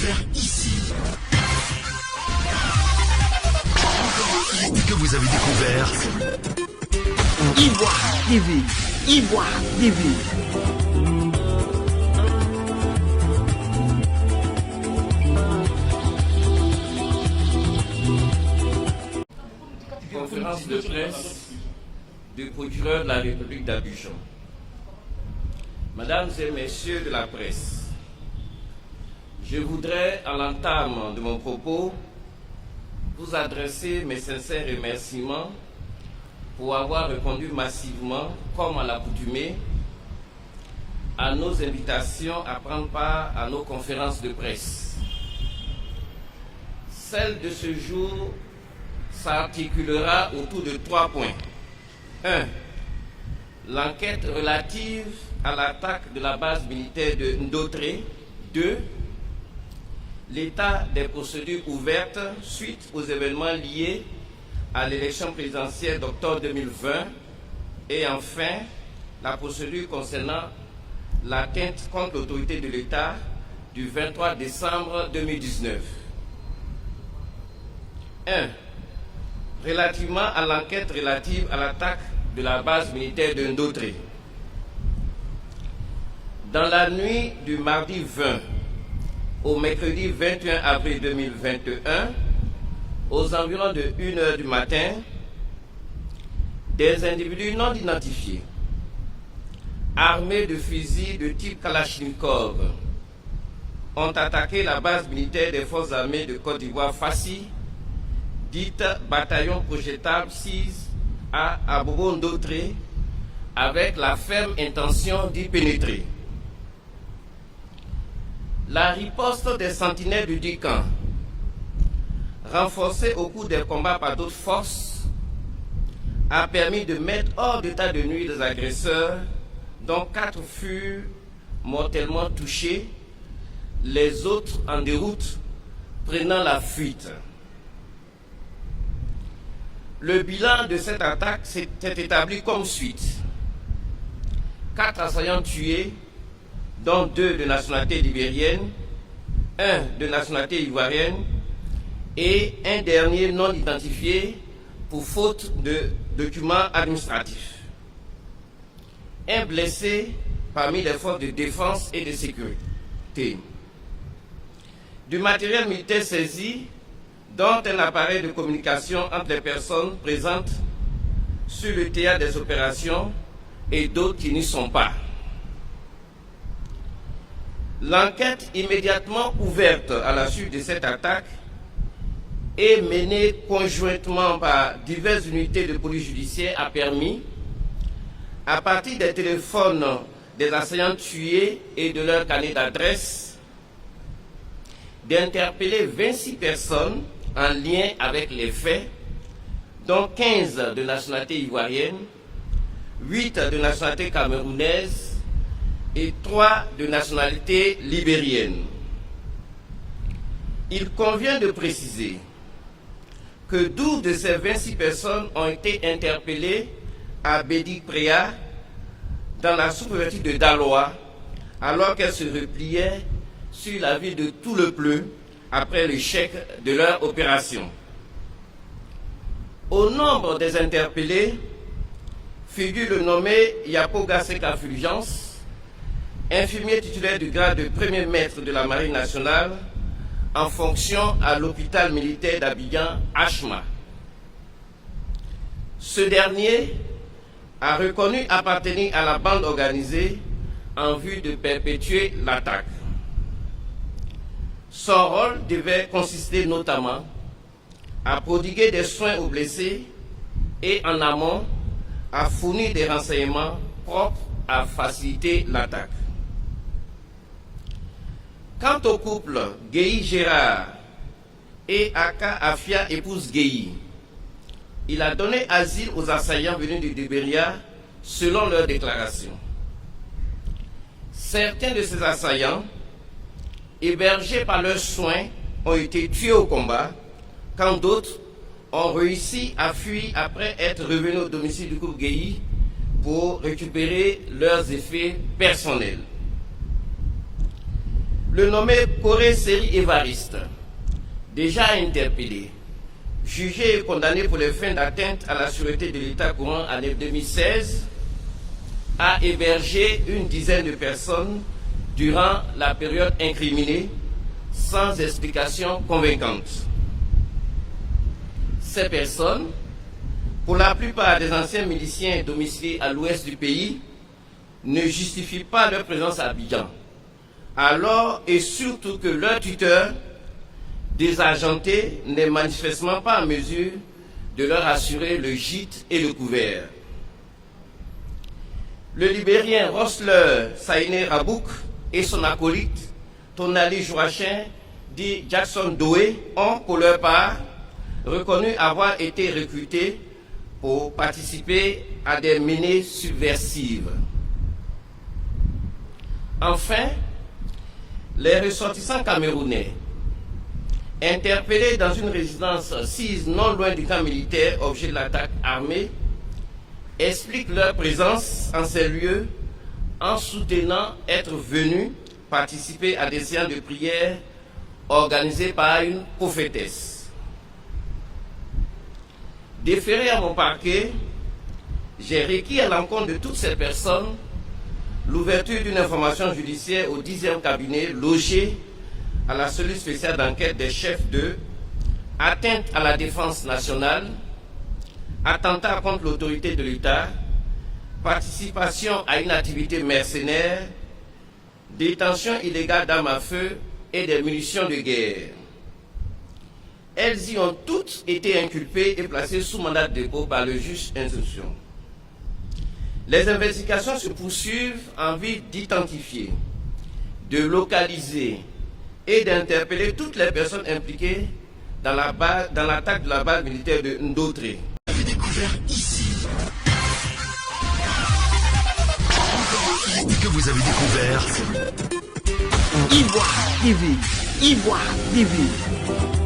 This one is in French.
découvert ici. Et que vous avez découvert Ivoire TV. Ivoire TV. Conférence de presse du procureur de la République d'Abidjan. Mesdames et messieurs de la presse, je voudrais, à l'entame de mon propos, vous adresser mes sincères remerciements pour avoir répondu massivement, comme à l'accoutumée, à nos invitations à prendre part à nos conférences de presse. Celle de ce jour s'articulera autour de 3 points. 1. L'enquête relative à l'attaque de la base militaire de Ndotré. 2. L'état des procédures ouvertes suite aux événements liés à l'élection présidentielle d'octobre 2020. Et enfin, la procédure concernant l'atteinte contre l'autorité de l'État du 23 décembre 2019. 1. Relativement à l'enquête relative à l'attaque de la base militaire de Ndotré. Dans la nuit du mardi 20 au mercredi 21 avril 2021, aux environs de 1h du matin, des individus non identifiés, armés de fusils de type Kalachnikov, ont attaqué la base militaire des forces armées de Côte d'Ivoire Fassi, dite bataillon projetable 6 à Abobo Ndotré, avec la ferme intention d'y pénétrer. La riposte des sentinelles du Dican, renforcée au cours des combats par d'autres forces, a permis de mettre hors d'état de nuire les agresseurs, dont 4 furent mortellement touchés, les autres en déroute prenant la fuite. Le bilan de cette attaque s'est établi comme suite. 4 assaillants tués, dont 2 de nationalité libérienne, 1 de nationalité ivoirienne et un dernier non identifié pour faute de documents administratifs. Un blessé parmi les forces de défense et de sécurité. Du matériel militaire saisi, dont un appareil de communication entre les personnes présentes sur le théâtre des opérations et d'autres qui n'y sont pas. L'enquête immédiatement ouverte à la suite de cette attaque et menée conjointement par diverses unités de police judiciaire a permis, à partir des téléphones des assaillants tués et de leur carnet d'adresse, d'interpeller 26 personnes en lien avec les faits, dont 15 de nationalité ivoirienne, 8 de nationalité camerounaise et 3 de nationalité libérienne. Il convient de préciser que 12 de ces 26 personnes ont été interpellées à Bédik-Préa dans la sous-préfecture de Daloa, alors qu'elles se repliaient sur la ville de Toulepleu après l'échec de leur opération. Au nombre des interpellés figure le nommé Yapoga Seka Fulgence, infirmier titulaire du grade de premier maître de la Marine nationale en fonction à l'hôpital militaire d'Abidjan, Achma. Ce dernier a reconnu appartenir à la bande organisée en vue de perpétuer l'attaque. Son rôle devait consister notamment à prodiguer des soins aux blessés et en amont à fournir des renseignements propres à faciliter l'attaque. Quant au couple Guéhi Gérard et Aka Afia épouse Guéhi, il a donné asile aux assaillants venus du Libéria selon leur déclaration. Certains de ces assaillants, hébergés par leurs soins, ont été tués au combat, quand d'autres ont réussi à fuir après être revenus au domicile du couple Guéhi pour récupérer leurs effets personnels. Le nommé Koré Seri Évariste, déjà interpellé, jugé et condamné pour les faits d'atteinte à la sûreté de l'État courant en 2016, a hébergé une dizaine de personnes durant la période incriminée sans explication convaincante. Ces personnes, pour la plupart des anciens miliciens domiciliés à l'ouest du pays, ne justifient pas leur présence à Abidjan, alors et surtout que leur tuteur, désagenté, n'est manifestement pas en mesure de leur assurer le gîte et le couvert. Le Libérien Rosler Saïné Rabouk et son acolyte, Tonali Joachim, dit Jackson Doé, ont pour leur part reconnu avoir été recrutés pour participer à des menées subversives. Enfin, les ressortissants camerounais, interpellés dans une résidence sise non loin du camp militaire, objet de l'attaque armée, expliquent leur présence en ces lieux en soutenant être venus participer à des séances de prière organisées par une prophétesse. Déféré à mon parquet, j'ai requis à l'encontre de toutes ces personnes l'ouverture d'une information judiciaire au 10e cabinet logé à la cellule spéciale d'enquête des chefs de atteinte à la défense nationale, attentat contre l'autorité de l'État, participation à une activité mercenaire, détention illégale d'armes à feu et des munitions de guerre. Elles y ont toutes été inculpées et placées sous mandat de dépôt par le juge d'instruction. Les investigations se poursuivent en vue d'identifier, de localiser et d'interpeller toutes les personnes impliquées dans l'attaque de la base militaire de Ndotré. Vous avez découvert ici. Que vous avez découvert. Ivoire TV. Ivoire TV.